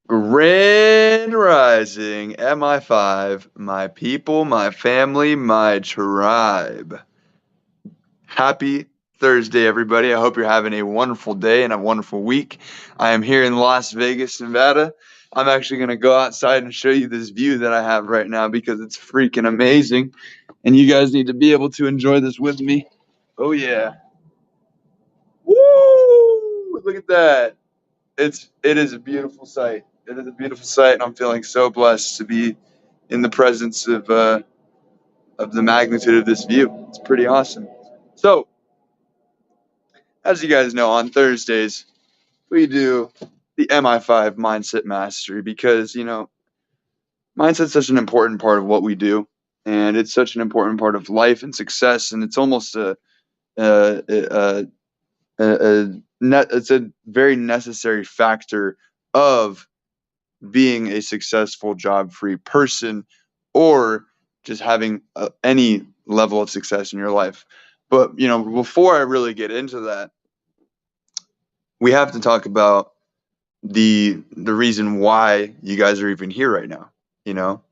Grand Rising, MI5, my people, my family, my tribe. Happy Thursday, everybody. I hope you're having a wonderful day and a wonderful week. I am here in Las Vegas, Nevada. I'm actually going to go outside and show you this view that I have right now because it's freaking amazing. And you guys need to be able to enjoy this with me. Oh, yeah. Woo! Look at that. It is a beautiful sight. It is a beautiful sight, and I'm feeling so blessed to be in the presence of the magnitude of this view. It's pretty awesome. So, as you guys know, on Thursdays, we do the Mi5 Mindset Mastery because, mindset's such an important part of what we do, and it's such an important part of life and success, and it's almost a, a, it's a very necessary factor of being a successful job-free person or just having any level of success in your life. But, before I really get into that, we have to talk about the reason why you guys are even here right now. You know,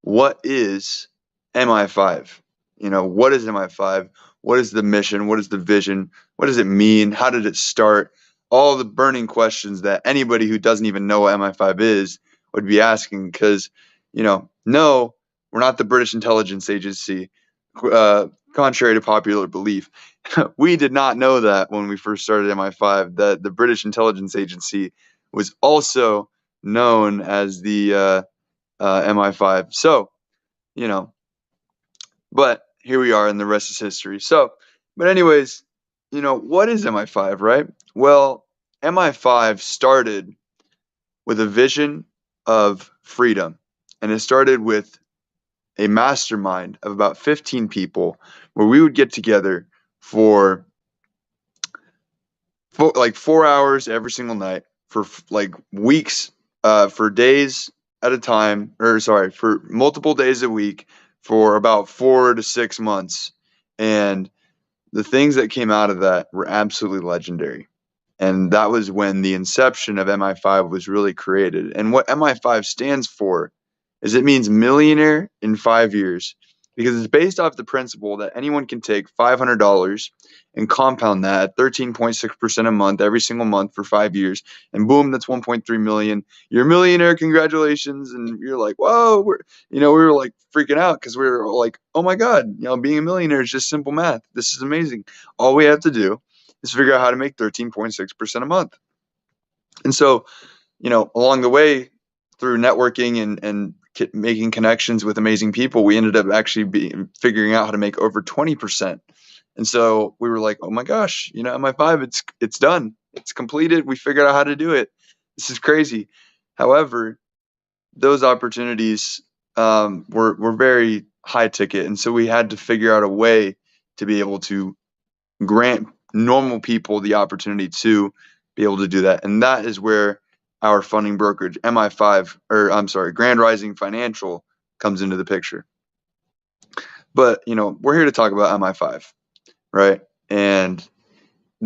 what is MI5? What is MI5? What is the mission? What is the vision? What does it mean? How did it start? All the burning questions that anybody who doesn't even know what MI5 is would be asking because, no, we're not the British intelligence agency, contrary to popular belief. We did not know that when we first started MI5, that the British intelligence agency was also known as the MI5. So, you know, but here we are, and the rest is history. So, but anyways, what is MI5, right? Well, MI5 started with a vision of freedom, and it started with a mastermind of about 15 people where we would get together for like 4 hours every single night for like weeks, for days at a time, or sorry, for multiple days a week for about 4 to 6 months. And the things that came out of that were absolutely legendary. And that was when the inception of MI5 was really created. And what MI5 stands for is it means millionaire in 5 years because it's based off the principle that anyone can take $500 and compound that at 13.6% a month every single month for 5 years. And boom, that's 1.3 million. You're a millionaire. Congratulations. And you're like, whoa, we were like freaking out because we were like, oh my God, being a millionaire is just simple math. This is amazing. All we have to do is figure out how to make 13.6% a month. And so, along the way, through networking and making connections with amazing people, we ended up actually figuring out how to make over 20%. And so we were like, oh my gosh, MI5, it's done. It's completed. We figured out how to do it. This is crazy. However, those opportunities were very high ticket. And so we had to figure out a way to be able to grant normal people the opportunity to be able to do that. And that is where our funding brokerage, MI5, or I'm sorry, Grand Rising Financial, comes into the picture. But, we're here to talk about MI5, right? And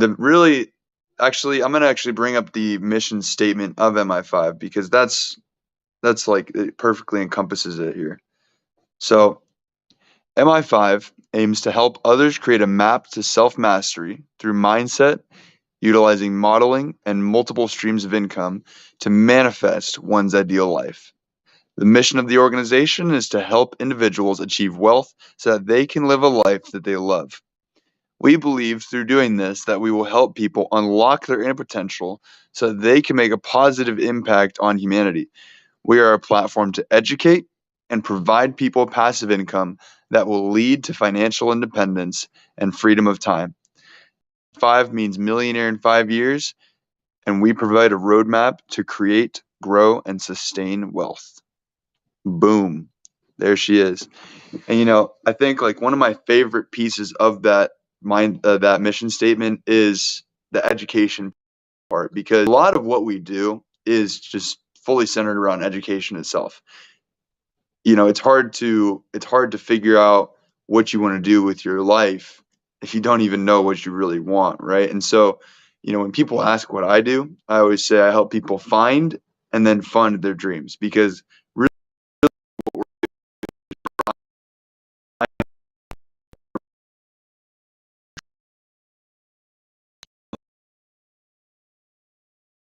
I'm going to actually bring up the mission statement of MI5 because that's like, it perfectly encompasses it here. So MI5 aims to help others create a map to self-mastery through mindset, utilizing modeling and multiple streams of income to manifest one's ideal life. The mission of the organization is to help individuals achieve wealth so that they can live a life that they love. We believe through doing this that we will help people unlock their inner potential so that they can make a positive impact on humanity. We are a platform to educate and provide people passive income that will lead to financial independence and freedom of time. 5 means millionaire in 5 years, and we provide a roadmap to create, grow, and sustain wealth. Boom. There she is. And I think like one of my favorite pieces of that that mission statement is the education part, because a lot of what we do is just fully centered around education itself. It's hard to figure out what you want to do with your life if you don't even know what you really want, right? And so, when people ask what I do, I always say I help people find and then fund their dreams because really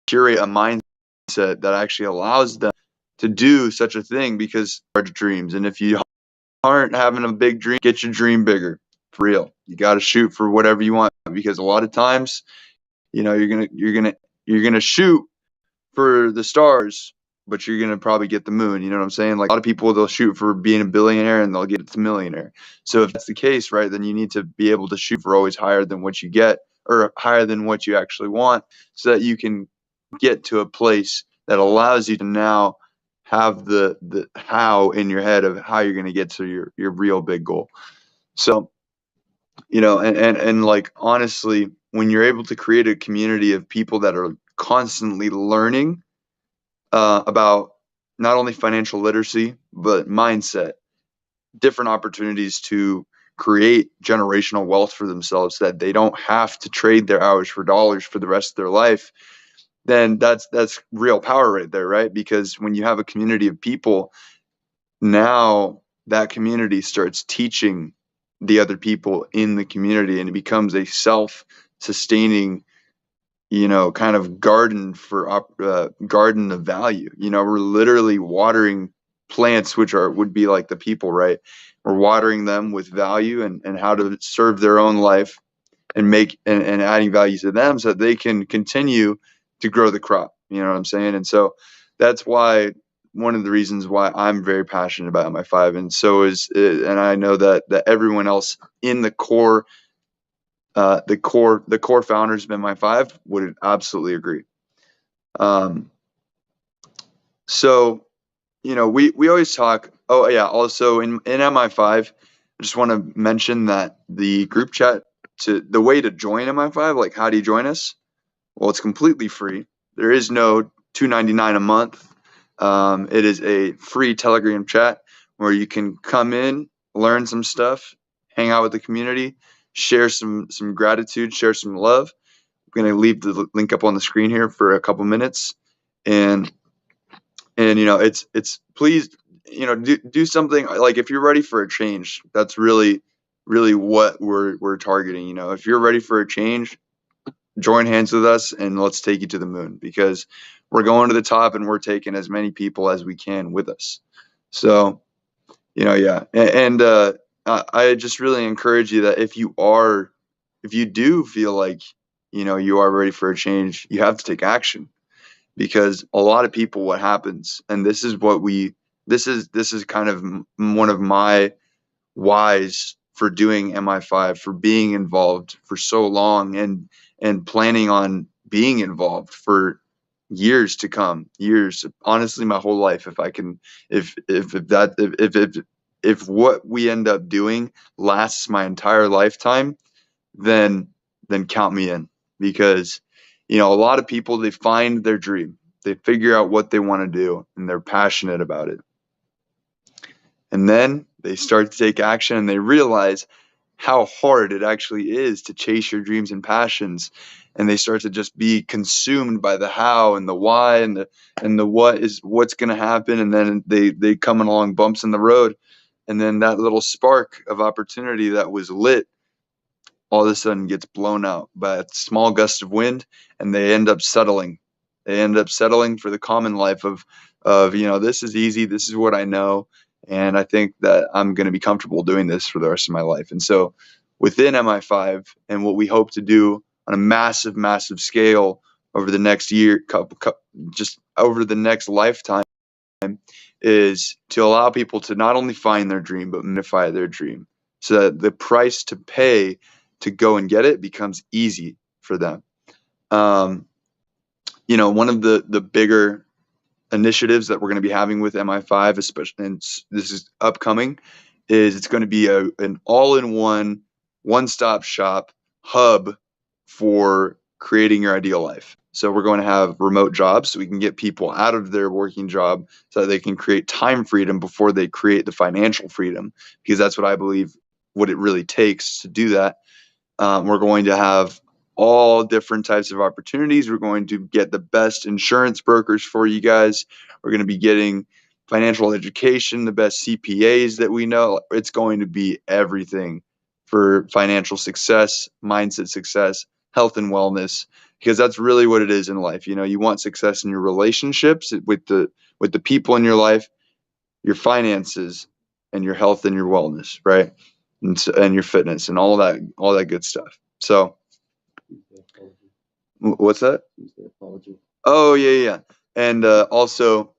curate a mindset that actually allows them to do such a thing, because large dreams. And if you aren't having a big dream, get your dream bigger. For real. You got to shoot for whatever you want, because a lot of times, you're gonna shoot for the stars, but you're gonna probably get the moon. You know what I'm saying? Like, a lot of people, they'll shoot for being a billionaire and they'll get to millionaire. So if that's the case, right, then you need to be able to shoot for always higher than what you get, or higher than what you actually want, so that you can get to a place that allows you to now have the how in your head of how you're going to get to your real big goal. So, and like, honestly, when you're able to create a community of people that are constantly learning about not only financial literacy, but mindset, different opportunities to create generational wealth for themselves, so that they don't have to trade their hours for dollars for the rest of their life, then that's real power right there, right? Because when you have a community of people, now that community starts teaching the other people in the community, and it becomes a self-sustaining, kind of garden of value. We're literally watering plants, which would be like the people, right? We're watering them with value, and how to serve their own life, and and adding value to them, so that they can continue to grow the crop. You know what I'm saying? And so that's why, one of the reasons why I'm very passionate about MI5, and so is, and I know that everyone else in the core founders of MI5 would absolutely agree. Um, so, we always talk. Oh yeah, also in MI5, I just want to mention that the group chat, to the way to join MI5, like, how do you join us? Well, it's completely free. There is no $2.99 a month. It is a free Telegram chat where you can come in, learn some stuff, hang out with the community, share some gratitude, share some love. I'm going to leave the link up on the screen here for a couple minutes, and it's please, do something. Like, if you're ready for a change, that's really really what we're targeting. If you're ready for a change, join hands with us and let's take you to the moon, because we're going to the top and we're taking as many people as we can with us. So, yeah. And I just really encourage you that if you do feel like, you are ready for a change, you have to take action. Because a lot of people, what happens, and this is kind of one of my whys for doing MI5, for being involved for so long, and planning on being involved for years to come, years, honestly, my whole life. If I can, if what we end up doing lasts my entire lifetime, then count me in. Because a lot of people, they find their dream, they figure out what they want to do, and they're passionate about it, and then they start to take action, and they realize how hard it actually is to chase your dreams and passions, and they start to just be consumed by the how and the why, and the what's going to happen, and then they come along bumps in the road, and then that little spark of opportunity that was lit all of a sudden gets blown out by a small gust of wind, and they end up settling. They end up settling for the common life of this is easy, this is what I know, and I think that I'm going to be comfortable doing this for the rest of my life. And so, within MI5, and what we hope to do on a massive, massive scale over the next year, just over the next lifetime, is to allow people to not only find their dream, but magnify their dream, so that the price to pay to go and get it becomes easy for them. One of the bigger initiatives that we're going to be having with MI5, especially, and this is upcoming, is it's going to be an all-in-one, one-stop shop hub for creating your ideal life. So we're going to have remote jobs, so we can get people out of their working job, so that they can create time freedom before they create the financial freedom, because that's what I believe what it really takes to do that. We're going to have all different types of opportunities. We're going to get the best insurance brokers for you guys. We're going to be getting financial education, the best CPAs that we know. It's going to be everything for financial success, mindset success, health and wellness. because that's really what it is in life. You know, you want success in your relationships with the people in your life, your finances, and your health and your wellness, right? And your fitness and all that good stuff. So, what's that? Oh yeah, yeah. Yeah. And also,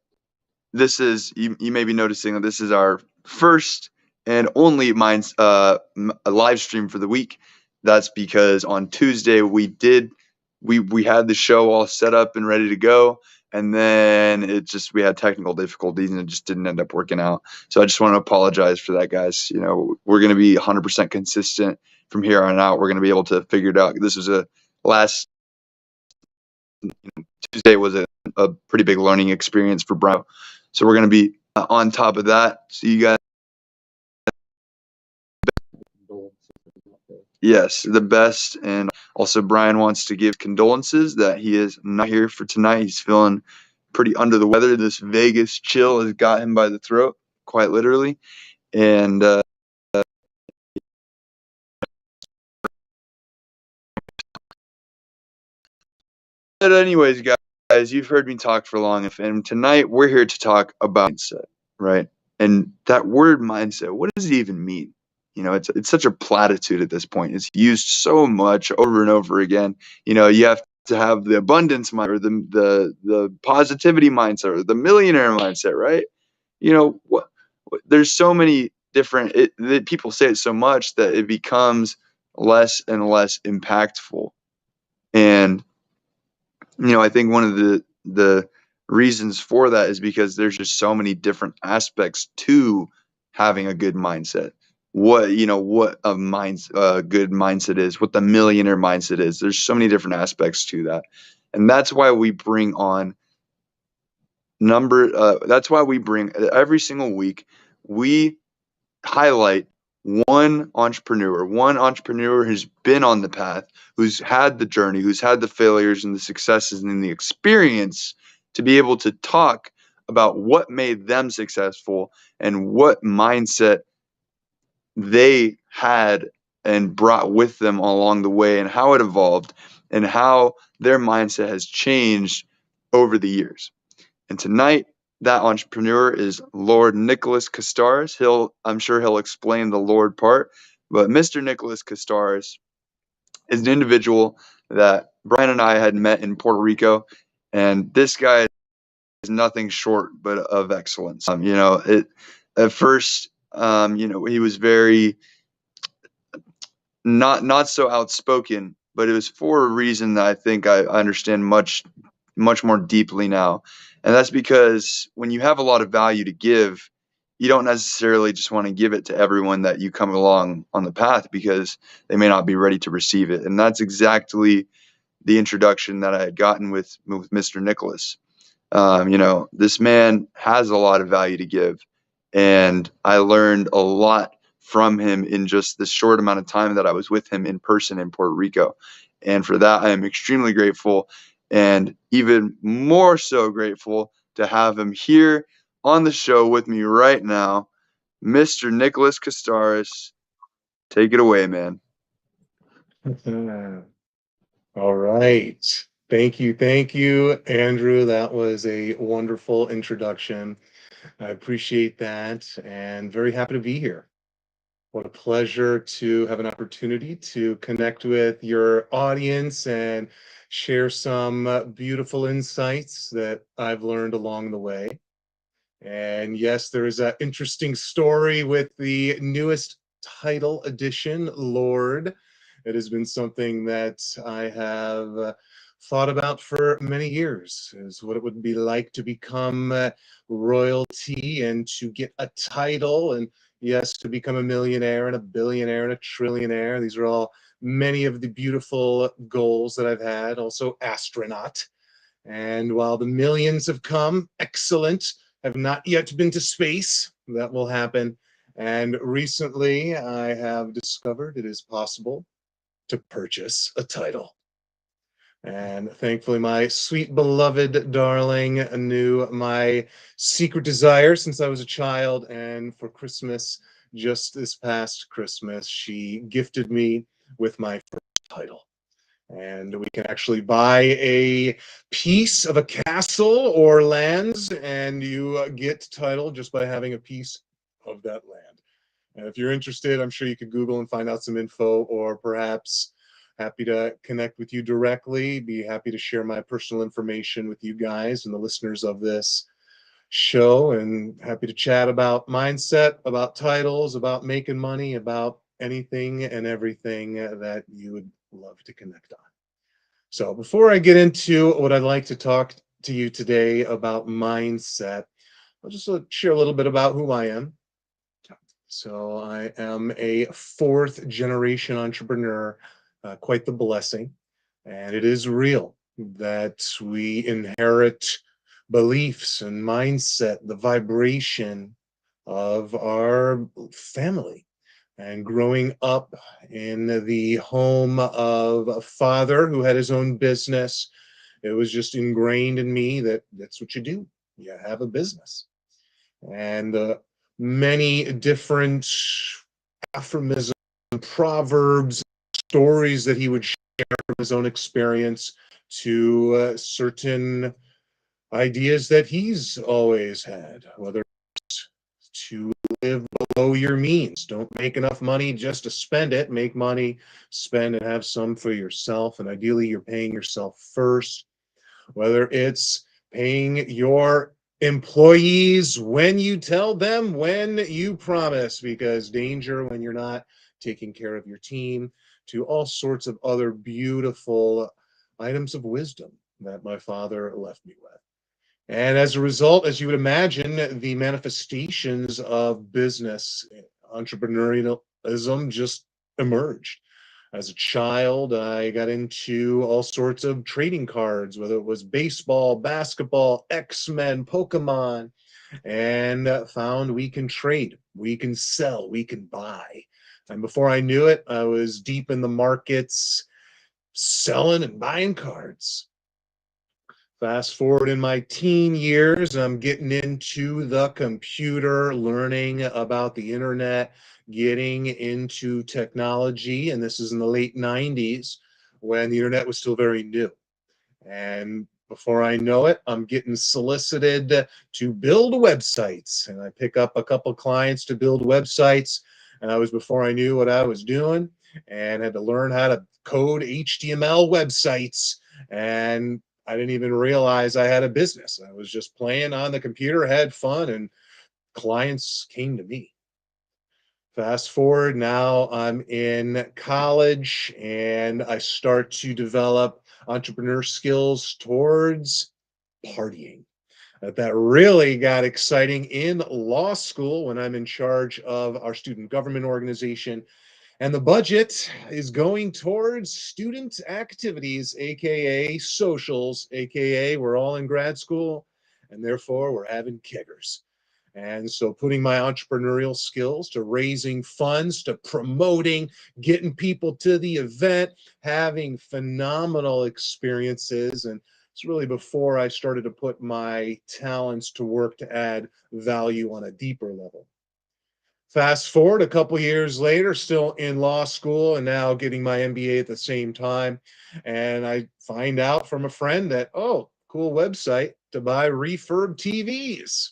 this is you may be noticing that this is our first and only a live stream for the week. That's because on Tuesday we had the show all set up and ready to go, and then we had technical difficulties and it just didn't end up working out. So I just want to apologize for that, guys. You know, we're going to be 100% consistent from here on out. We're going to be able to figure it out. This was a last Tuesday was a pretty big learning experience for Brian. So we're going to be on top of that. So you guys, yes, the best. And also, Brian wants to give condolences that he is not here for tonight. He's feeling pretty under the weather. This Vegas chill has got him by the throat, quite literally. And but anyways, guys, you've heard me talk for long, and tonight we're here to talk about mindset, right? And that word mindset, what does it even mean? You know, it's such a platitude at this point. It's used so much over and over again. You know, you have to have the abundance mind or the positivity mindset or the millionaire mindset, right? You know, there's so many different people say it so much that it becomes less and less impactful. And you know, I think one of the reasons for that is because there's just so many different aspects to having a good mindset. What a good mindset is, what the millionaire mindset is. There's so many different aspects to that. And that's why we bring on that's why we bring every single week we highlight one entrepreneur who's been on the path, who's had the journey, who's had the failures and the successes and the experience to be able to talk about what made them successful and what mindset they had and brought with them along the way and how it evolved and how their mindset has changed over the years. And tonight, that entrepreneur is Lord Nicholas Costaras. I'm sure he'll explain the Lord part, but Mr. Nicholas Costaras is an individual that Brian and I had met in Puerto Rico, and this guy is nothing short but of excellence. At first, he was very not so outspoken, but it was for a reason that I think I understand much more deeply now. And that's because when you have a lot of value to give, you don't necessarily just want to give it to everyone that you come along on the path because they may not be ready to receive it. And that's exactly the introduction that I had gotten with Mr. Nicholas. This man has a lot of value to give, and I learned a lot from him in just the short amount of time that I was with him in person in Puerto Rico. And for that, I am extremely grateful, and even more so grateful to have him here on the show with me right now. Mr. Nicholas Costaras, take it away, man. All right. Thank you, Andrew. That was a wonderful introduction. I appreciate that and very happy to be here. What a pleasure to have an opportunity to connect with your audience and share some beautiful insights that I've learned along the way. And yes, there is an interesting story with the newest title edition, Lord. It has been something that I have thought about for many years, is what it would be like to become royalty and to get a title, and yes, to become a millionaire and a billionaire and a trillionaire. These are all many of the beautiful goals that I've had. Also, astronaut. And while the millions have come, excellent, have not yet been to space. That will happen. And recently, I have discovered it is possible to purchase a title. And thankfully, my sweet beloved darling knew my secret desire since I was a child. And for Christmas, just this past Christmas, she gifted me with my first title. And we can actually buy a piece of a castle or lands, and you get title just by having a piece of that land. And if you're interested, I'm sure you could Google and find out some info, or perhaps happy to connect with you directly. Be happy to share my personal information with you guys and the listeners of this show, and happy to chat about mindset, about titles, about making money, about anything and everything that you would love to connect on. So before I get into what I'd like to talk to you today about mindset, I'll just share a little bit about who I am. So I am a fourth generation entrepreneur, quite the blessing. And it is real that we inherit beliefs and mindset, the vibration of our family. And growing up in the home of a father who had his own business, it was just ingrained in me that that's what you do. You have a business. And many different aphorisms, proverbs, stories that he would share from his own experience to certain ideas that he's always had, whether to live below your means. Don't make enough money just to spend it. Make money, spend, and have some for yourself. And ideally, you're paying yourself first, whether it's paying your employees when you tell them, when you promise, because danger when you're not taking care of your team, to all sorts of other beautiful items of wisdom that my father left me with. And as a result, as you would imagine, the manifestations of business entrepreneurialism just emerged. As a child, I got into all sorts of trading cards, whether it was baseball, basketball, X-Men, Pokemon, and found we can trade, we can sell, we can buy. And before I knew it, I was deep in the markets selling and buying cards. Fast forward in my teen years, I'm getting into the computer, learning about the internet, getting into technology. And this is in the late 90s when the internet was still very new. And before I know it, I'm getting solicited to build websites. And I pick up a couple clients to build websites. And I was before I knew what I was doing and had to learn how to code HTML websites. And I didn't even realize I had a business. I was just playing on the computer, had fun, and clients came to me. Fast forward, now I'm in college and I start to develop entrepreneur skills towards partying. That really got exciting in law school when I'm in charge of our student government organization. And the budget is going towards student activities, AKA socials, AKA we're all in grad school, and therefore we're having kickers. And so putting my entrepreneurial skills to raising funds, to promoting, getting people to the event, having phenomenal experiences. And it's really before I started to put my talents to work to add value on a deeper level. Fast forward a couple years later, still in law school and now getting my MBA at the same time. And I find out from a friend that, oh, cool website to buy refurb TVs.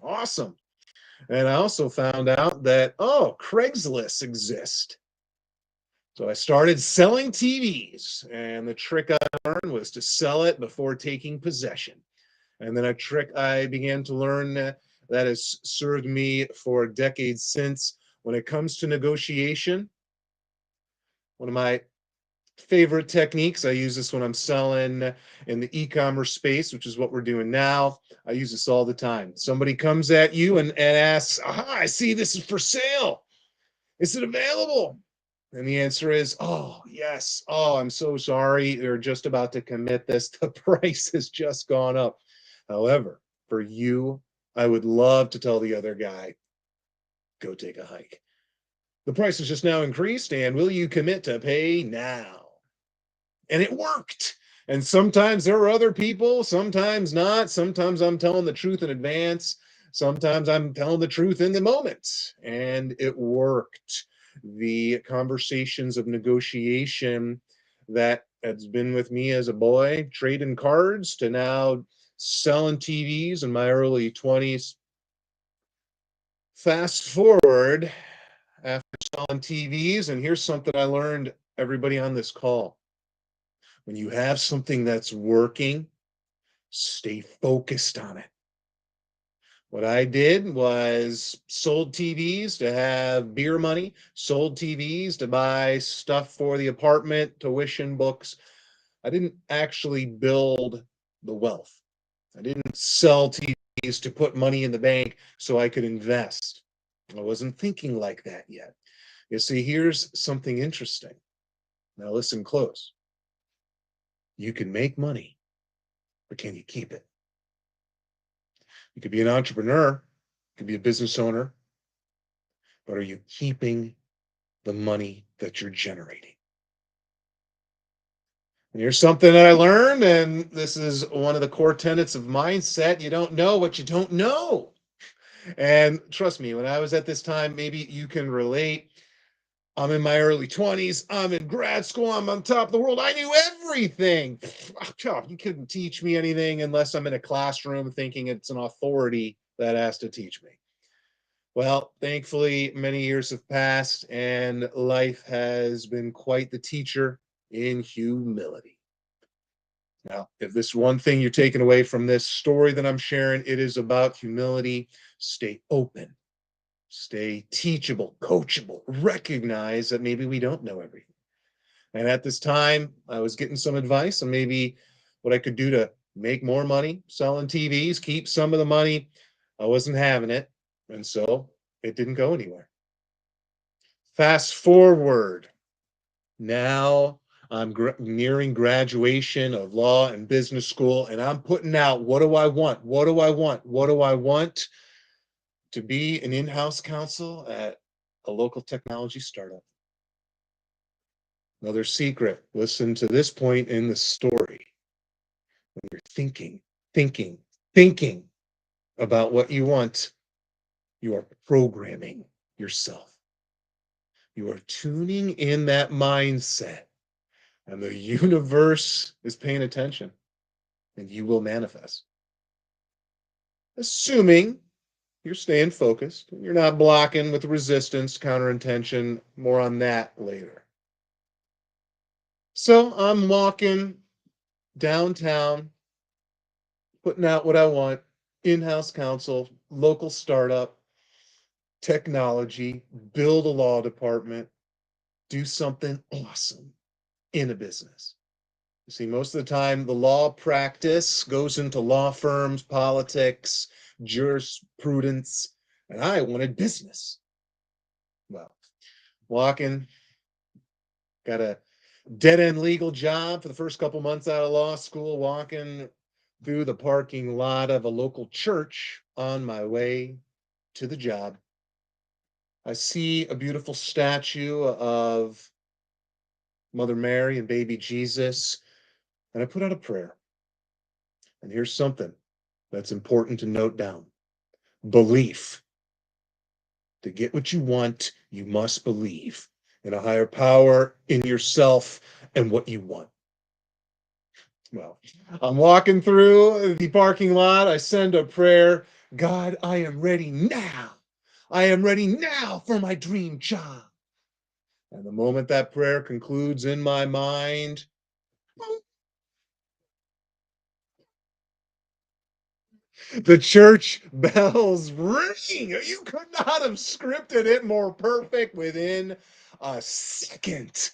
Awesome. And I also found out that, oh, Craigslist exists. So I started selling TVs, and the trick I learned was to sell it before taking possession. And then a trick I began to learn that has served me for decades since. When it comes to negotiation, one of my favorite techniques, I use this when I'm selling in the e-commerce space, which is what we're doing now. I use this all the time. Somebody comes at you and asks, aha, I see this is for sale. Is it available? And the answer is, oh, yes. Oh, I'm so sorry. They're just about to commit this. The price has just gone up. However, for you, I would love to tell the other guy, go take a hike. The price has just now increased, and will you commit to pay now? And it worked. And sometimes there are other people, sometimes not. Sometimes I'm telling the truth in advance. Sometimes I'm telling the truth in the moment. And it worked. The conversations of negotiation that has been with me as a boy, trading cards to now selling TVs in my early 20s. Fast forward after selling TVs, and here's something I learned, everybody on this call. When you have something that's working, stay focused on it. What I did was sold TVs to have beer money, sold TVs to buy stuff for the apartment, tuition, books. I didn't actually build the wealth. I didn't sell TVs to put money in the bank so I could invest. I wasn't thinking like that yet. You see, here's something interesting. Now, listen close. You can make money, but can you keep it? You could be an entrepreneur, you could be a business owner, but are you keeping the money that you're generating? And here's something that I learned, and this is one of the core tenets of mindset. You don't know what you don't know. And trust me, when I was at this time, maybe you can relate. I'm in my early 20s. I'm in grad school. I'm on top of the world. I knew everything. You couldn't teach me anything unless I'm in a classroom thinking it's an authority that has to teach me. Well, thankfully, many years have passed and life has been quite the teacher in humility. Now, if this one thing you're taking away from this story that I'm sharing, it is about humility. Stay open, stay teachable, coachable, recognize that maybe we don't know everything. And at this time, I was getting some advice on maybe what I could do to make more money selling TVs, keep some of the money. I wasn't having it. And so it didn't go anywhere. Fast forward. Now I'm nearing graduation of law and business school, and I'm putting out, what do I want? What do I want? What do I want? To be an in-house counsel at a local technology startup. Another secret, listen to this point in the story. When you're thinking, thinking about what you want, you are programming yourself. You are tuning in that mindset, and the universe is paying attention, and you will manifest. Assuming you're staying focused, you're not blocking with resistance, counterintention. More on that later. So I'm walking downtown, putting out what I want, in-house counsel, local startup, technology, build a law department, do something awesome in a business. You see, most of the time, the law practice goes into law firms, politics, jurisprudence, and I wanted business. Well, walking, got a dead end legal job for the first couple months out of law school, walking through the parking lot of a local church on my way to the job. I see a beautiful statue of Mother Mary and baby Jesus, and I put out a prayer. And here's something that's important to note down: belief. To get what you want, you must believe in a higher power, in yourself, and what you want. Well, I'm walking through the parking lot. I send a prayer. God, I am ready now. I am ready now for my dream job. And the moment that prayer concludes in my mind, the church bells ring. You could not have scripted it more perfect within a second.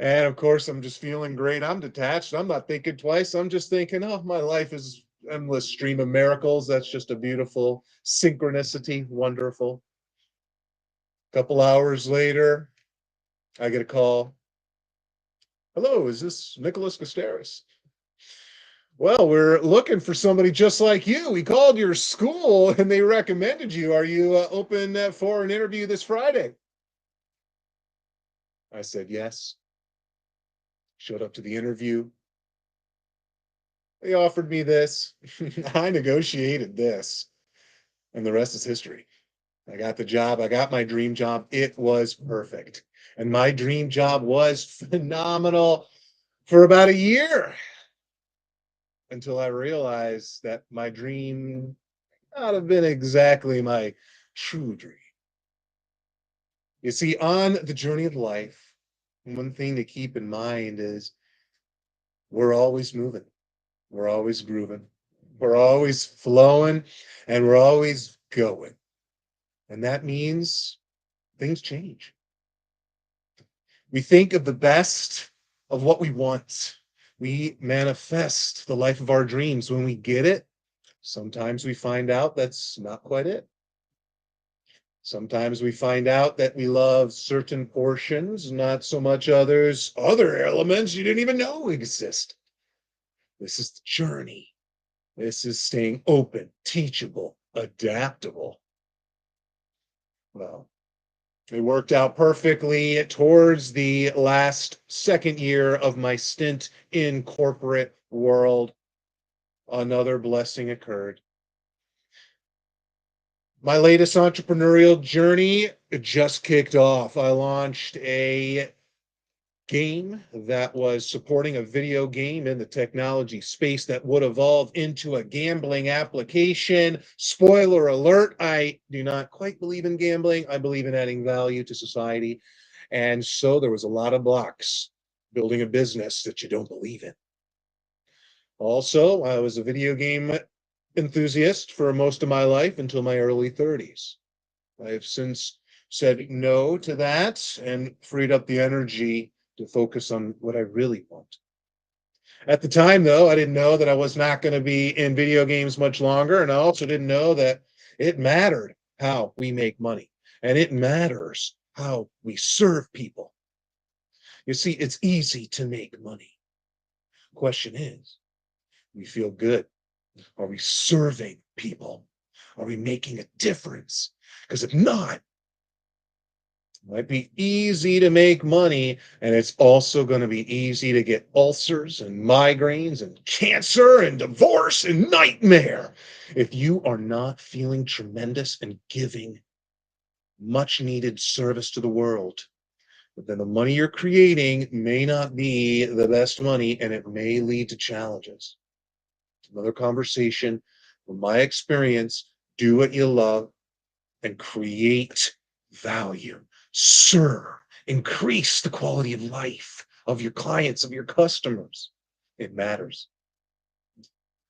And of course, I'm just feeling great. I'm detached. I'm not thinking twice. I'm just thinking, oh, my life is endless stream of miracles. That's just a beautiful synchronicity. Wonderful. A couple hours later, I get a call. Hello, is this Nicholas Costaras? Well, we're looking for somebody just like you. We called your school and they recommended you. Are you open for an interview this Friday? I said yes. Showed up to the interview. They offered me this. I negotiated this, and the rest is history. I got the job. I got my dream job. It was perfect. And my dream job was phenomenal. for about a year until I realized that my dream not have been exactly my true dream. You see, on the journey of life, one thing to keep in mind is we're always moving, we're always grooving, we're always flowing, and we're always going. And that means things change. We think of the best of what we want. We manifest the life of our dreams. When we get it, sometimes we find out that's not quite it. Sometimes we find out that we love certain portions, not so much others, other elements you didn't even know exist. This is the journey. This is staying open, teachable, adaptable. Well, it worked out perfectly towards the last second year of my stint in corporate world. Another blessing occurred. My latest entrepreneurial journey just kicked off. I launched a game that was supporting a video game in the technology space that would evolve into a gambling application. Spoiler alert, I do not quite believe in gambling. I believe in adding value to society. And so there was a lot of blocks building a business that you don't believe in. Also, I was a video game enthusiast for most of my life until my early 30s. I have since said no to that and freed up the energy to focus on what I really want. At the time, though, I didn't know that I was not going to be in video games much longer. And I also didn't know that it mattered how we make money and it matters how we serve people. You see, it's easy to make money. Question is, we feel good. Are we serving people? Are we making a difference? Because if not, it might be easy to make money, and it's also going to be easy to get ulcers and migraines and cancer and divorce and nightmare if you are not feeling tremendous and giving much needed service to the world. But then the money you're creating may not be the best money, and it may lead to challenges. Another conversation from my experience. Do what you love and create value. Serve, increase the quality of life of your clients, of your customers. It matters.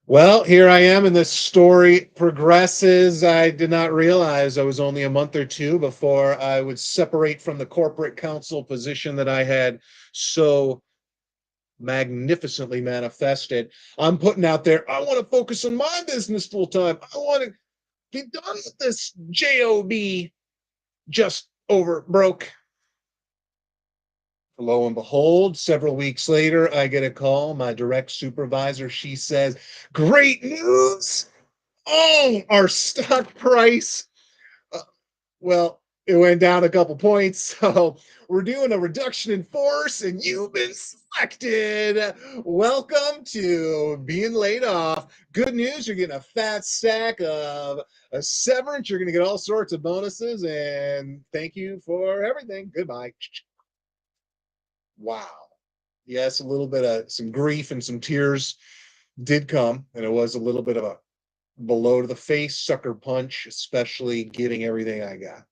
Well, here I am, and this story progresses. I did not realize I was only a month or two before I would separate from the corporate counsel position that I had so magnificently manifested. I'm putting out there, I want to focus on my business full time. I want to be done with this job just over broke. Lo and behold, several weeks later, I get a call. My direct supervisor, she says, great news. Oh, our stock price. Uh, well, it went down a couple points. So we're doing a reduction in force, and you've been selected. Welcome to being laid off. Good news, you're getting a fat stack of a severance. You're going to get all sorts of bonuses, and thank you for everything. Goodbye. Wow. Yes, a little bit of some grief and some tears did come, and it was a little bit of a below to the face sucker punch, especially giving everything I got.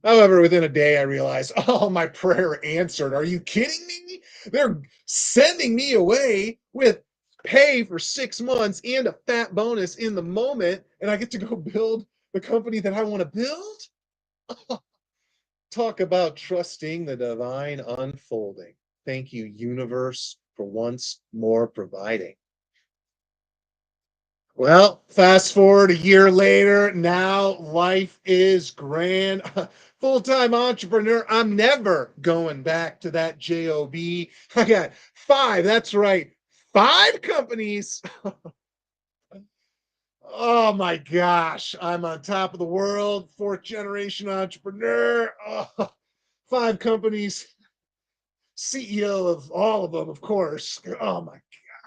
However, within a day, I realized, oh, my prayer answered. Are you kidding me? They're sending me away with pay for 6 months and a fat bonus in the moment, and I get to go build the company that I want to build? Talk about trusting the divine unfolding. Thank you, universe, for once more providing. Well, fast forward a year later, now life is grand. Full-time entrepreneur. I'm never going back to that job. I got five, that's right, five companies. Oh my gosh, I'm on top of the world, fourth generation entrepreneur. Oh, five companies, CEO of all of them, of course. Oh my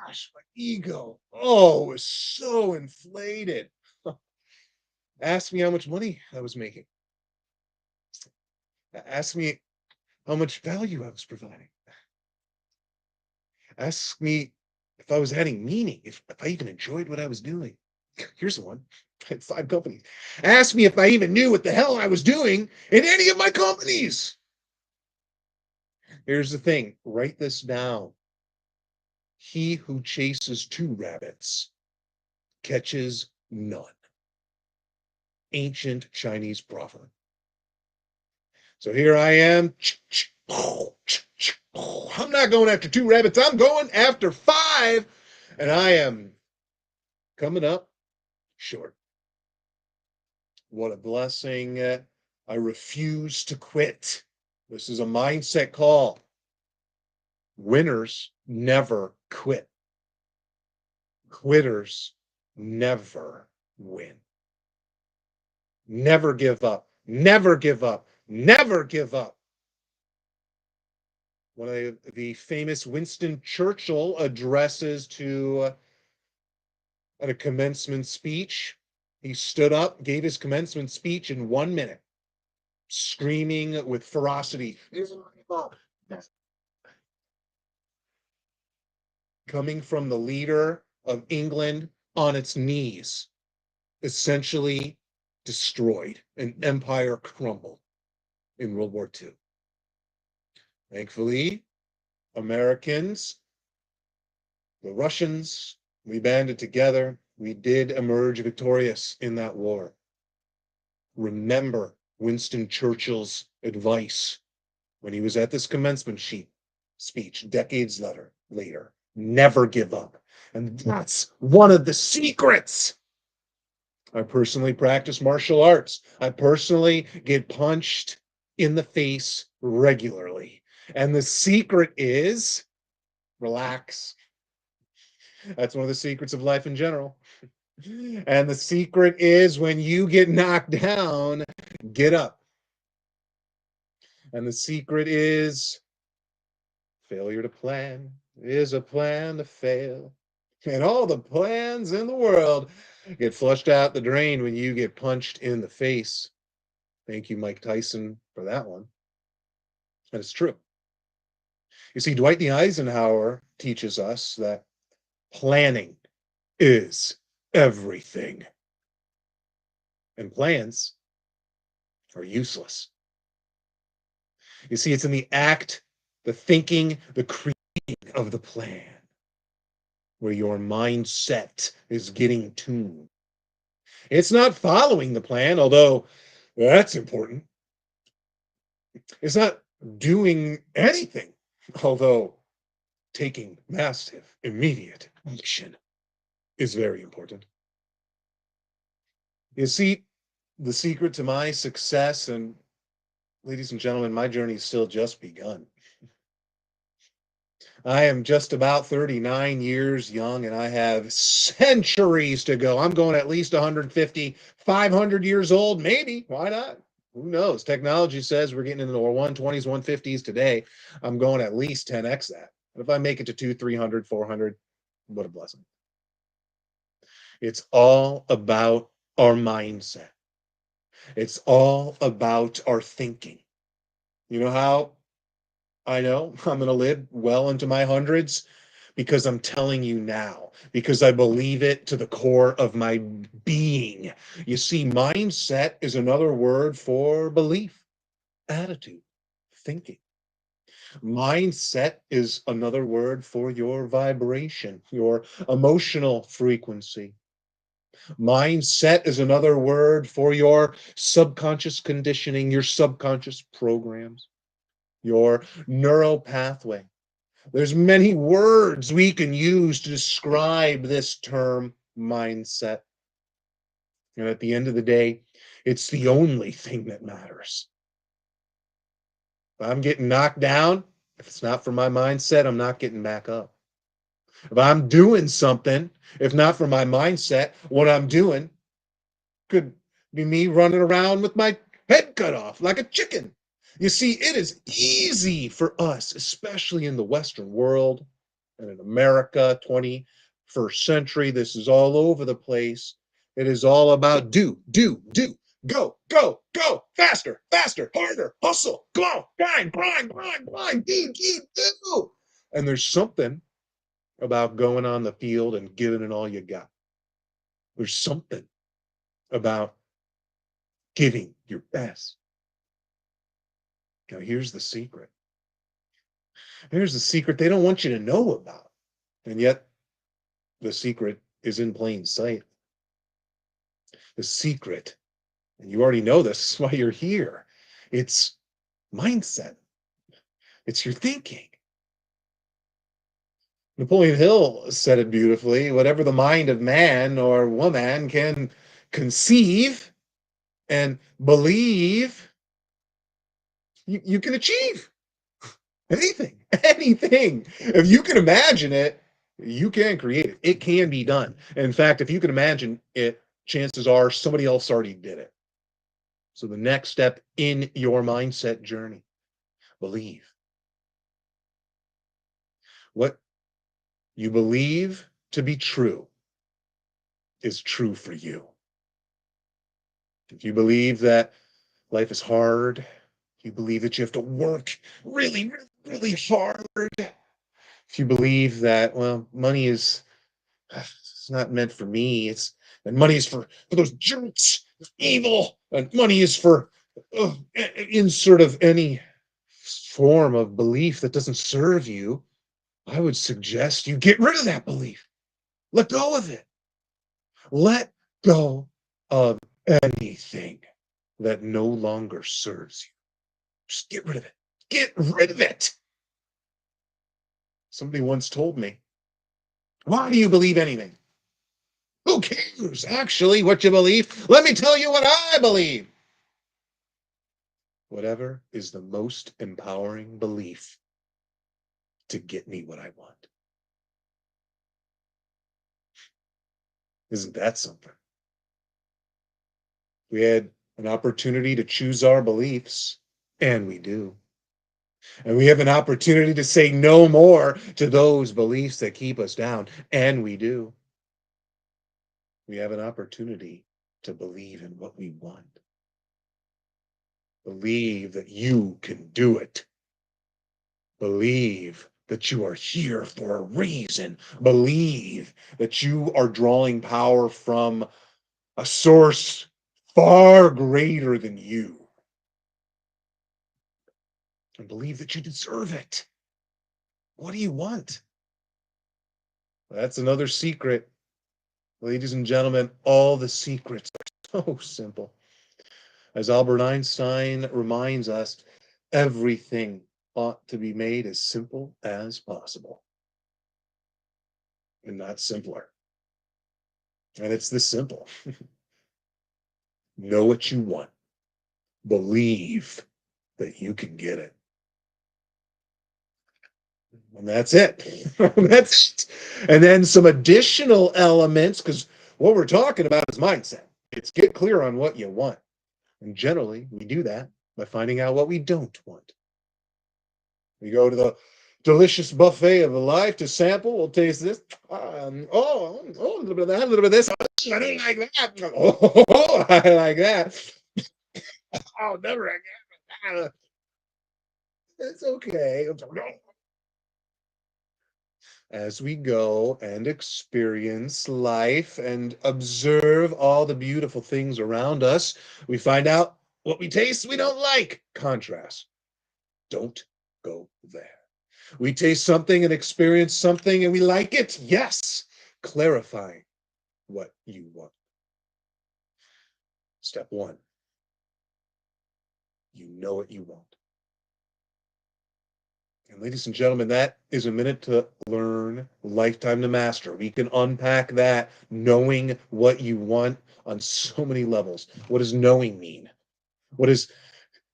gosh, my ego. Oh, it was so inflated. Asked me how much money I was making. Asked me how much value I was providing. Ask me if I was adding meaning, if I even enjoyed what I was doing. Here's one. I had 5 companies. Ask me if I even knew what the hell I was doing in any of my companies. Here's the thing. Write this down. He who chases 2 rabbits catches none. Ancient Chinese proverb. So here I am. I'm not going after 2 rabbits. I'm going after 5. And I am coming up short. What a blessing. I refuse to quit. This is a mindset call. Winners never quit. Quitters never win. Never give up. Never give up. Never give up. One of the famous Winston Churchill addresses to a commencement speech. He stood up, gave his commencement speech in 1 minute, screaming with ferocity. Coming from the leader of England on its knees, essentially destroyed, an empire crumbled in World War II. Thankfully, Americans, the Russians, we banded together. We did emerge victorious in that war. Remember Winston Churchill's advice when he was at this commencement speech decades later. Never give up. And that's one of the secrets. I personally practice martial arts. I personally get punched in the face regularly. And the secret is relax. That's one of the secrets of life in general. And the secret is when you get knocked down, get up. And the secret is failure to plan is a plan to fail. And all the plans in the world get flushed out the drain when you get punched in the face. Thank you, Mike Tyson, for that one. And it's true. You see, Dwight D. Eisenhower teaches us that planning is everything. And plans are useless. You see, it's in the act, the thinking, the creating of the plan where your mindset is getting tuned. It's not following the plan, although that's important. It's not doing anything, although taking massive, immediate action is very important. You see, the secret to my success, and ladies and gentlemen, my journey is still just begun. I am just about 39 years young and I have centuries to go. I'm going at least 150, 500 years old, maybe. Why not? Who knows? Technology says we're getting into the 120s, 150s today. I'm going at least 10x that. But if I make it to 200, 300, 400, what a blessing. It's all about our mindset. It's all about our thinking. You know how I know I'm going to live well into my hundreds? Because I'm telling you now, because I believe it to the core of my being. You see, mindset is another word for belief, attitude, thinking. Mindset is another word for your vibration, your emotional frequency. Mindset is another word for your subconscious conditioning, your subconscious programs, your neural pathway. There's many words we can use to describe this term mindset. And at the end of the day, it's the only thing that matters. If I'm getting knocked down, if it's not for my mindset, I'm not getting back up. If I'm doing something, if not for my mindset, what I'm doing could be me running around with my head cut off like a chicken. You see, it is easy for us, especially in the Western world and in America, 21st century. This is all over the place. It is all about do, go, go, go, faster, faster, harder, hustle, go, grind, do. And there's something about going on the field and giving it all you got. There's something about giving your best. Now, here's the secret. Here's the secret they don't want you to know about. And yet, the secret is in plain sight. The secret, and you already know this, is why you're here. It's mindset, it's your thinking. Napoleon Hill said it beautifully: whatever the mind of man or woman can conceive and believe, you can achieve anything. Anything. If you can imagine it, you can create it. It can be done. In fact, if you can imagine it, chances are somebody else already did it. So the next step in your mindset journey, believe. What you believe to be true is true for you. If you believe that life is hard, if you believe that you have to work really, really, really hard, if you believe that, well, money is it's not meant for me, and money is for those jerks, evil, and money is for insert of any form of belief that doesn't serve you, I would suggest you get rid of that belief. Let go of it. Let go of anything that no longer serves you. Just get rid of it. Get rid of it. Somebody once told me, why do you believe anything? Who cares, actually, what you believe? Let me tell you what I believe. Whatever is the most empowering belief to get me what I want. Isn't that something? We had an opportunity to choose our beliefs, and we do. And we have an opportunity to say no more to those beliefs that keep us down, and we do. We have an opportunity to believe in what we want. Believe that you can do it. Believe that you are here for a reason. Believe that you are drawing power from a source far greater than you. And believe that you deserve it. What do you want? That's another secret. Ladies and gentlemen, all the secrets are so simple. As Albert Einstein reminds us, everything ought to be made as simple as possible, and not simpler. And it's this simple. Know what you want. Believe that you can get it. And that's it. That's it. And then some additional elements, because what we're talking about is mindset. It's get clear on what you want. And generally, we do that by finding out what we don't want. We go to the delicious buffet of life to sample. We'll taste this. A little bit of that, a little bit of this. Oh, I don't like that. Oh, I like that. Oh, never again. It's okay. As we go and experience life and observe all the beautiful things around us, we find out what we taste we don't like. Contrast. Don't go there. We taste something and experience something and we like it. Yes. Clarify what you want. Step one, you know what you want. And ladies and gentlemen, that is a minute to learn, lifetime to master. We can unpack that, knowing what you want, on so many levels. What does knowing mean? What does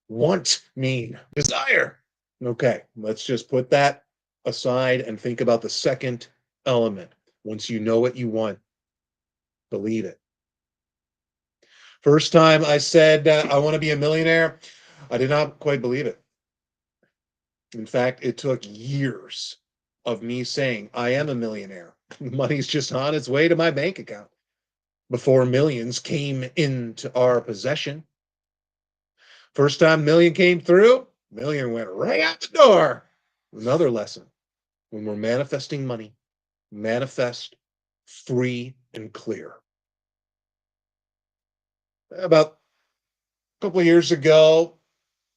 want mean? Desire. Okay, let's just put that aside and think about the second element. Once you know what you want, believe it. First time I said, I want to be a millionaire, I did not quite believe it. In fact, it took years of me saying, I am a millionaire. Money's just on its way to my bank account before millions came into our possession. First time million came through, million went right out the door. Another lesson: when we're manifesting money, manifest, free, and clear. About a couple of years ago,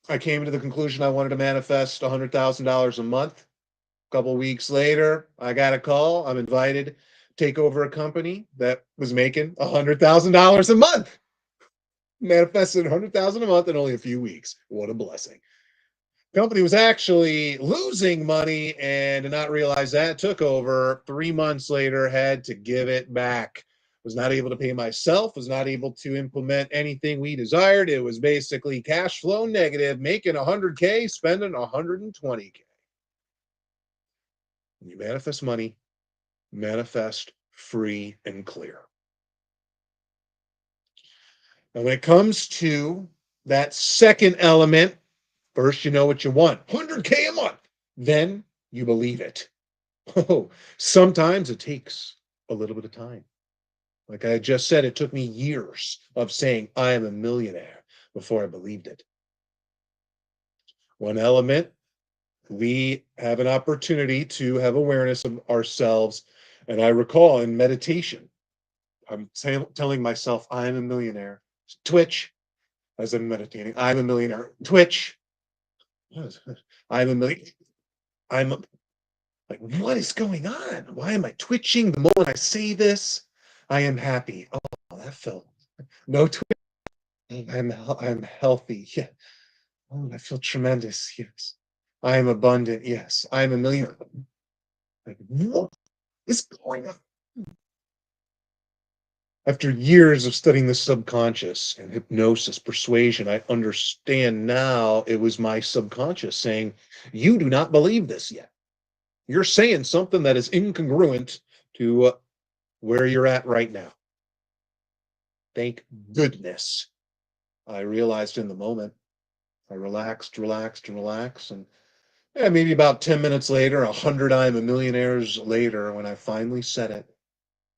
I came to the conclusion I wanted to manifest $100,000 a month. A couple of weeks later, I got a call. I'm invited to take over a company that was making $100,000 a month. Manifested 100,000 a month in only a few weeks. What a blessing. Company was actually losing money and did not realize that. Took over 3 months later, had to give it back. Was not able to pay myself, was not able to implement anything we desired. It was basically cash flow negative, making 100K, spending 120K. When you manifest money, manifest free and clear. And when it comes to that second element, first you know what you want, 100K a month. Then you believe it. Oh, sometimes it takes a little bit of time. Like I just said, it took me years of saying I am a millionaire before I believed it. One element, we have an opportunity to have awareness of ourselves. And I recall in meditation, I'm telling myself I'm a millionaire. Twitch, as I'm meditating, I'm a millionaire. Twitch, I'm a million. I'm a, like, what is going on? Why am I twitching the moment I say this? I am happy. Oh, that felt no twitch. I'm healthy. Yeah. Oh, I feel tremendous. Yes. I am abundant. Yes. I'm a millionaire. Like, what is going on? After years of studying the subconscious and hypnosis, persuasion, I understand now it was my subconscious saying, you do not believe this yet. You're saying something that is incongruent to where you're at right now. Thank goodness. I realized in the moment, I relaxed, and yeah, maybe about 10 minutes later, 100 I'm a millionaires later, when I finally said it,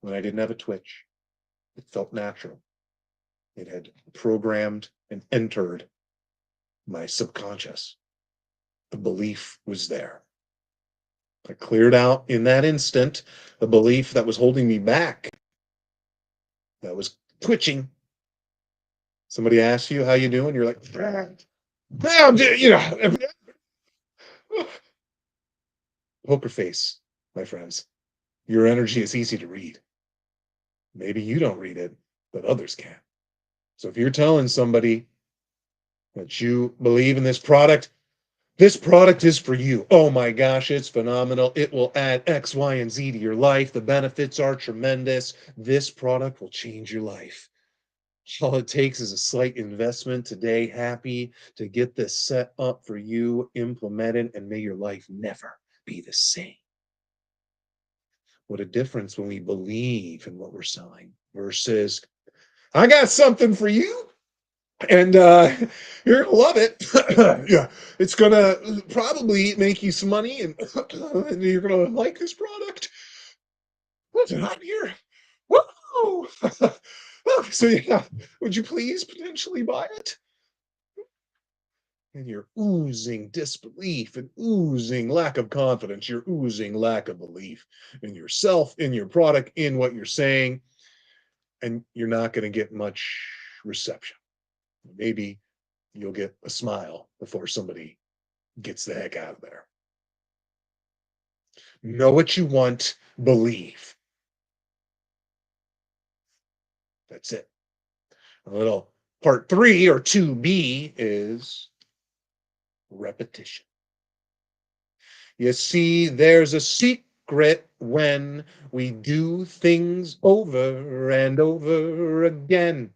when I didn't have a twitch, it felt natural. It had programmed and entered my subconscious. The belief was there. I cleared out in that instant the belief that was holding me back, that was twitching. Somebody asks you how you doing, you're like, I'm poker face, my friends. Your energy is easy to read. Maybe you don't read it, but others can. So if you're telling somebody that you believe in this product is for you. Oh my gosh, it's phenomenal. It will add X, Y, and Z to your life. The benefits are tremendous. This product will change your life. All it takes is a slight investment today. Happy to get this set up for you, implemented, and may your life never be the same. What a difference when we believe in what we're selling versus, I got something for you. And you're gonna love it. Yeah, it's gonna probably make you some money, and, and you're gonna like this product. What's it on here? Whoa! So yeah, would you please potentially buy it? And you're oozing disbelief and oozing lack of confidence. You're oozing lack of belief in yourself, in your product, in what you're saying, and you're not going to get much reception. Maybe you'll get a smile before somebody gets the heck out of there. Know what you want, believe. That's it. A little part 3 or 2B is repetition. You see, there's a secret when we do things over and over again.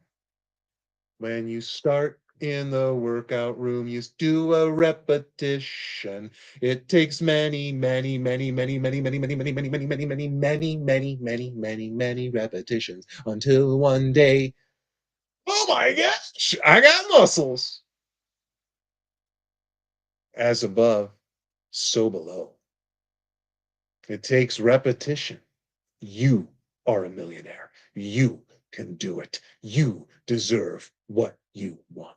When you start in the workout room, you do a repetition. It takes many, many, many, many, many, many, many, many, many, many, many, many, many, many, many, many, many repetitions until one day, oh my gosh, I got muscles. As above, so below. It takes repetition. You are a millionaire. You can do it. You deserve what you want.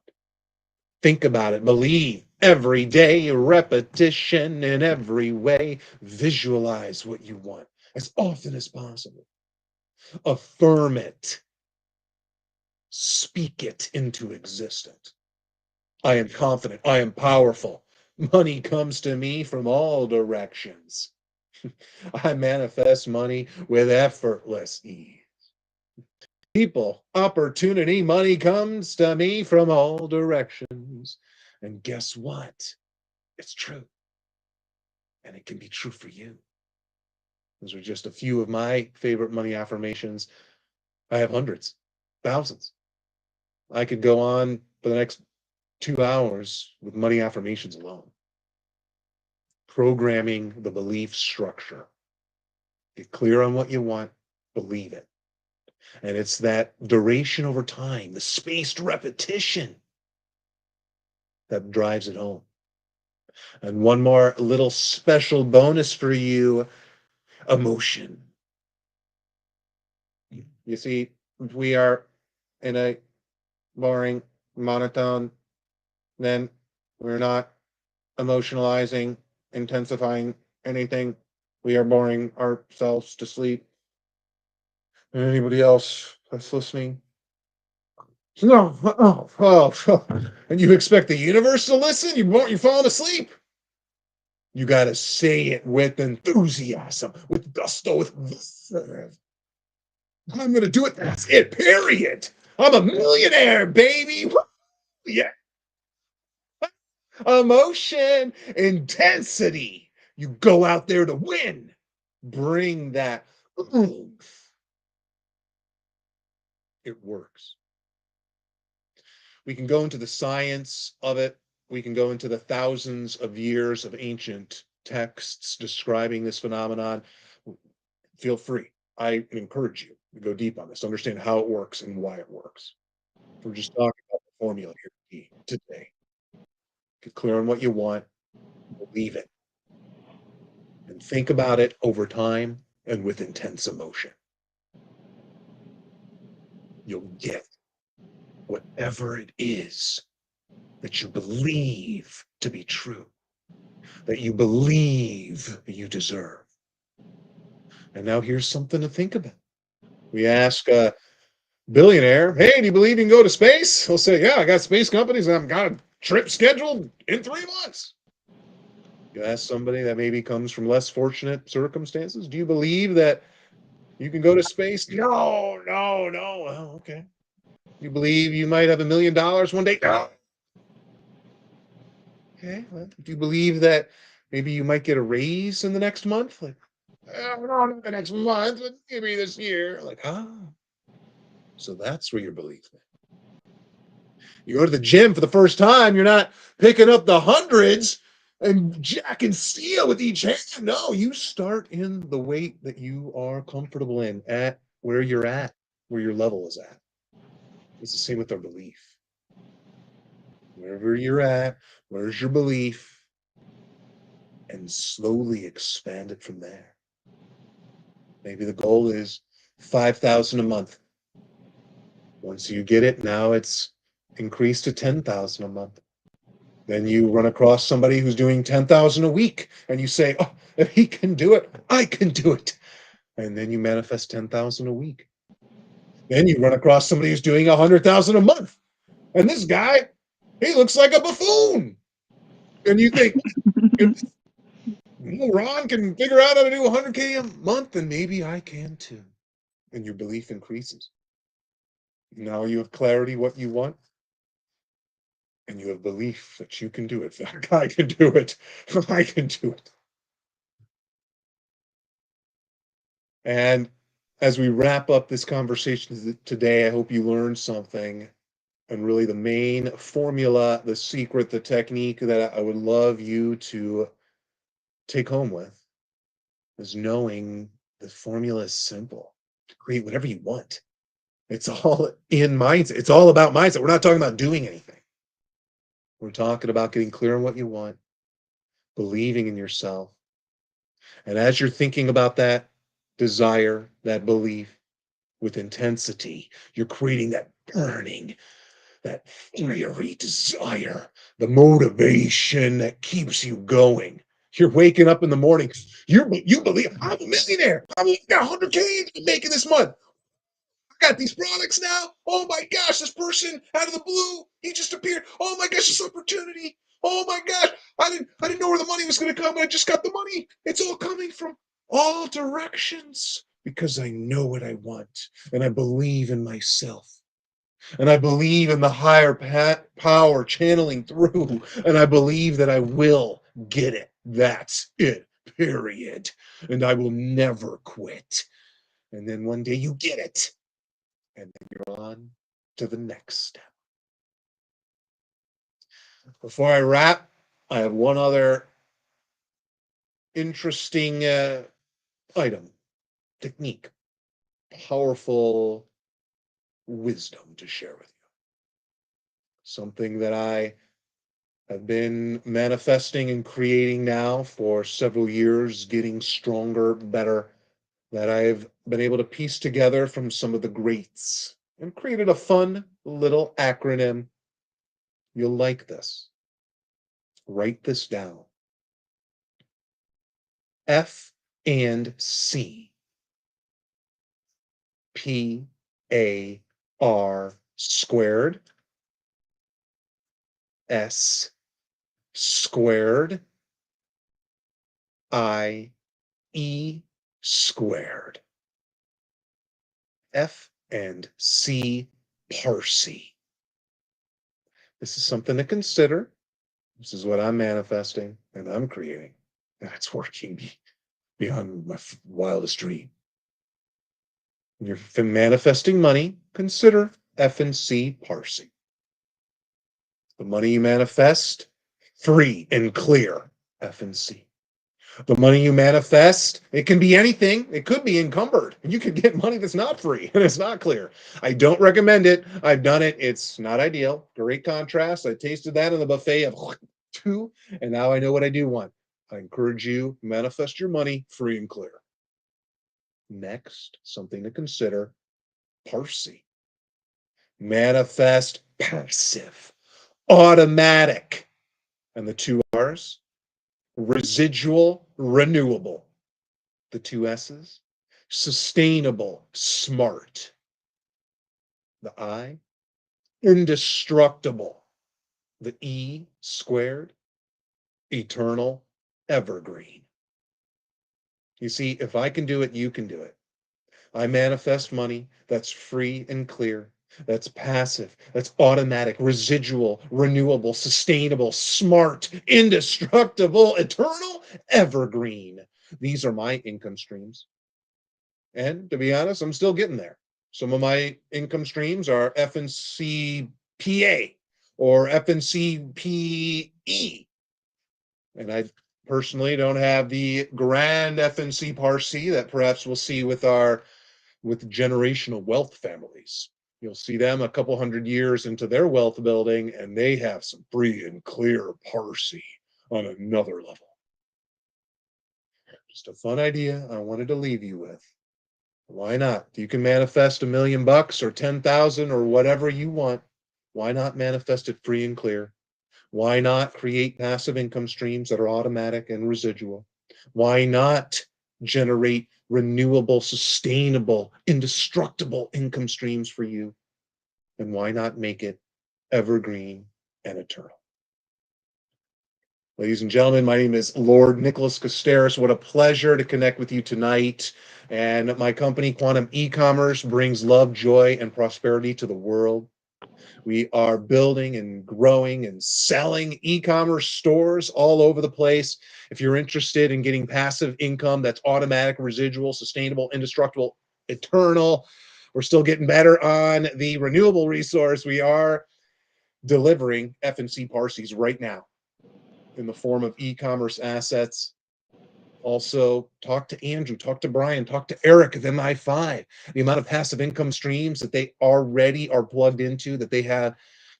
Think about it. Believe every day, repetition in every way. Visualize what you want. as often as possible. Affirm it. Speak it into existence. I am confident. I am powerful. Money comes to me from all directions. I manifest money with effortless ease. People, opportunity, money comes to me from all directions. And guess what? It's true. And it can be true for you. Those are just a few of my favorite money affirmations. I have hundreds, thousands. I could go on for the next 2 hours with money affirmations alone. Programming the belief structure. Get clear on what you want, believe it. And it's that duration over time, the spaced repetition that drives it home. And one more little special bonus for you, emotion. You see, if we are in a boring monotone, then we're not emotionalizing, intensifying anything. We are boring ourselves to sleep. Anybody else that's listening? No, and you expect the universe to listen? You're falling asleep. You got to say it with enthusiasm, with gusto, with verve. I'm going to do it. That's it. Period. I'm a millionaire, baby. Woo, yeah. Emotion, intensity. You go out there to win. Bring that oomph. It works. We can go into the science of it. We can go into the thousands of years of ancient texts describing this phenomenon. Feel free. I encourage you to go deep on this, understand how it works and why it works. We're just talking about the formula here today. Get clear on what you want, believe it, and think about it over time and with intense emotion. You'll get whatever it is that you believe to be true, that you believe you deserve. And now here's something to think about. We ask a billionaire, hey, do you believe you can go to space? He'll say, yeah, I got space companies and I've got a trip scheduled in 3 months. You ask somebody that maybe comes from less fortunate circumstances, do you believe that you can go to space? No, no, no. Well, okay. You believe you might have $1 million one day? No. Okay. Well, do you believe that maybe you might get a raise in the next month? Like, no, not the next month, but maybe this year. Like, so that's where your belief is. You go to the gym for the first time, you're not picking up the hundreds and jacking steel with each hand. No, you start in the weight that you are comfortable in, at where you're at, where your level is at. It's the same with our belief. Wherever you're at, where's your belief? And slowly expand it from there. Maybe the goal is 5,000 a month. Once you get it, now it's increased to 10,000 a month. Then you run across somebody who's doing 10,000 a week and you say, oh, if he can do it, I can do it. And then you manifest 10,000 a week. Then you run across somebody who's doing 100,000 a month. And this guy, he looks like a buffoon. And you think, if Ron can figure out how to do 100K a month, then maybe I can too. And your belief increases. Now you have clarity what you want, and you have belief that you can do it. I can do it. I can do it. And as we wrap up this conversation today, I hope you learned something. And really, the main formula, the secret, the technique that I would love you to take home with is knowing the formula is simple to create whatever you want. It's all in mindset. It's all about mindset. We're not talking about doing anything. We're talking about getting clear on what you want, believing in yourself. And as you're thinking about that desire, that belief with intensity, you're creating that burning, that fiery desire, the motivation that keeps you going. You're waking up in the morning. You believe I'm a millionaire. I'm got 100K making this month. I got these products now. Oh my gosh, this person out of the blue, he just appeared. Oh my gosh, this opportunity. Oh my gosh, I didn't know where the money was going to come. I just got the money. It's all coming from all directions because I know what I want and I believe in myself. And I believe in the higher power channeling through, and I believe that I will get it. That's it, period. And I will never quit. And then one day you get it, and then you're on to the next step. Before I wrap, I have one other interesting item, technique, powerful wisdom to share with you. Something that I have been manifesting and creating now for several years, getting stronger, better, that I've been able to piece together from some of the greats and created a fun little acronym. You'll like this. Write this down. F and C. PAR squared. S squared. IE squared. F and C Parsi. This is something to consider. This is what I'm manifesting and I'm creating. And it's working beyond my wildest dream. When you're manifesting money, consider F and C Parsi. The money you manifest, free and clear, F and C. The money you manifest, it can be anything. It could be encumbered. You could get money that's not free and it's not clear. I don't recommend it. I've done it. It's not ideal. Great contrast. I tasted that in the buffet of two, and now I know what I do want. I encourage you, manifest your money free and clear. Next, something to consider, Parsi. Manifest passive, automatic. And the two R's, residual, renewable. The two S's, sustainable, smart. The I, indestructible. The E squared, eternal, evergreen. You see, if I can do it, you can do it. I manifest money that's free and clear, that's passive, that's automatic, residual, renewable, sustainable, smart, indestructible, eternal, evergreen. These are my income streams. And to be honest, I'm still getting there. Some of my income streams are FNCPA or FNCPE. And I personally don't have the grand FNC Parsi that perhaps we'll see with generational wealth families. You'll see them a couple hundred years into their wealth building, and they have some free and clear Parsi on another level. Just a fun idea I wanted to leave you with. Why not? You can manifest $1 million or 10,000 or whatever you want. Why not manifest it free and clear? Why not create passive income streams that are automatic and residual? Why not generate renewable, sustainable, indestructible income streams for you? And why not make it evergreen and eternal? Ladies and gentlemen, my name is Lord Nicholas Costaras. What a pleasure to connect with you tonight. And my company, Quantum E-Commerce, brings love, joy, and prosperity to the world. We are building and growing and selling e-commerce stores all over the place. If you're interested in getting passive income that's automatic, residual, sustainable, indestructible, eternal, we're still getting better on the renewable resource. We are delivering F&C Parsis right now in the form of e-commerce assets. Also, talk to Andrew, talk to Brian, talk to Eric of Mi5. The amount of passive income streams that they already are plugged into, that they have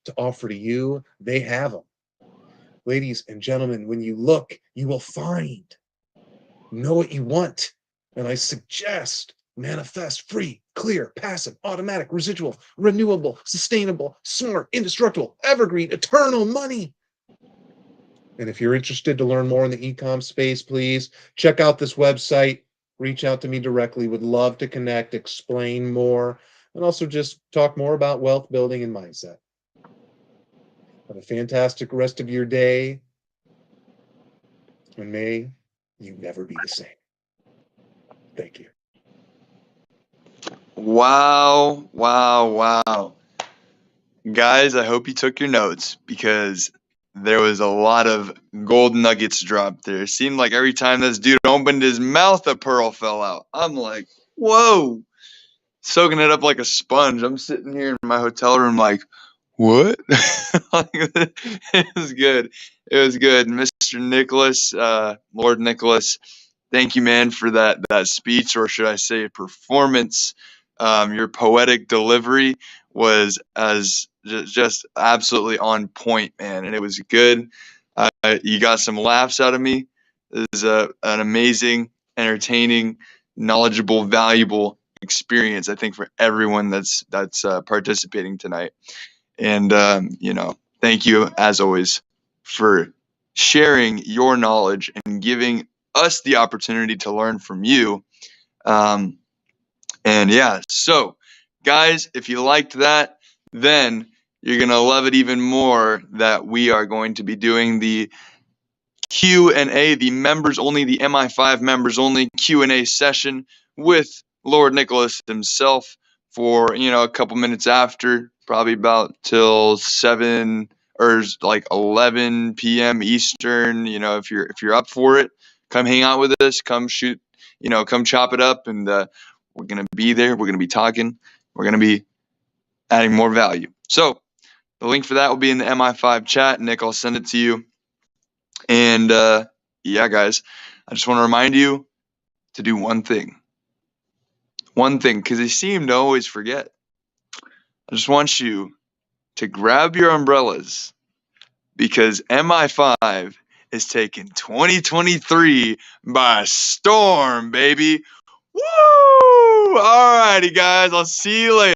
to offer to you, they have them. Ladies and gentlemen, when you look, you will find. Know what you want. And I suggest manifest free, clear, passive, automatic, residual, renewable, sustainable, smart, indestructible, evergreen, eternal money. And if you're interested to learn more in the e-com space, please check out this website. Reach out to me directly. Would love to connect, explain more, and also just talk more about wealth building and mindset. Have a fantastic rest of your day, and may you never be the same. Thank you. Wow, wow, wow. Guys, I hope you took your notes because there was a lot of gold nuggets dropped there. It seemed like every time this dude opened his mouth, a pearl fell out. I'm like, whoa, soaking it up like a sponge. I'm sitting here in my hotel room like, what? It was good. It was good. Mr. Nicholas, Lord Nicholas, thank you, man, for that speech, or should I say performance. Your poetic delivery was as just absolutely on point, man, and it was good. You got some laughs out of me. It was an amazing, entertaining, knowledgeable, valuable experience, I think, for everyone that's participating tonight. And thank you as always for sharing your knowledge and giving us the opportunity to learn from you. Um, and yeah, so guys, if you liked that, then you're gonna love it even more that we are going to be doing the Q&A, the members only, the MI5 members only Q&A session with Lord Nicholas himself for, a couple minutes after, probably about till 7 or like 11 p.m. Eastern. If you're up for it, come hang out with us, come shoot, come chop it up, and we're going to be there. We're going to be talking. We're going to be adding more value. So the link for that will be in the MI5 chat. Nick, I'll send it to you. And yeah, guys, I just want to remind you to do one thing. One thing, because you seem to always forget. I just want you to grab your umbrellas because MI5 is taking 2023 by storm, baby. Woo! All righty, guys. I'll see you later.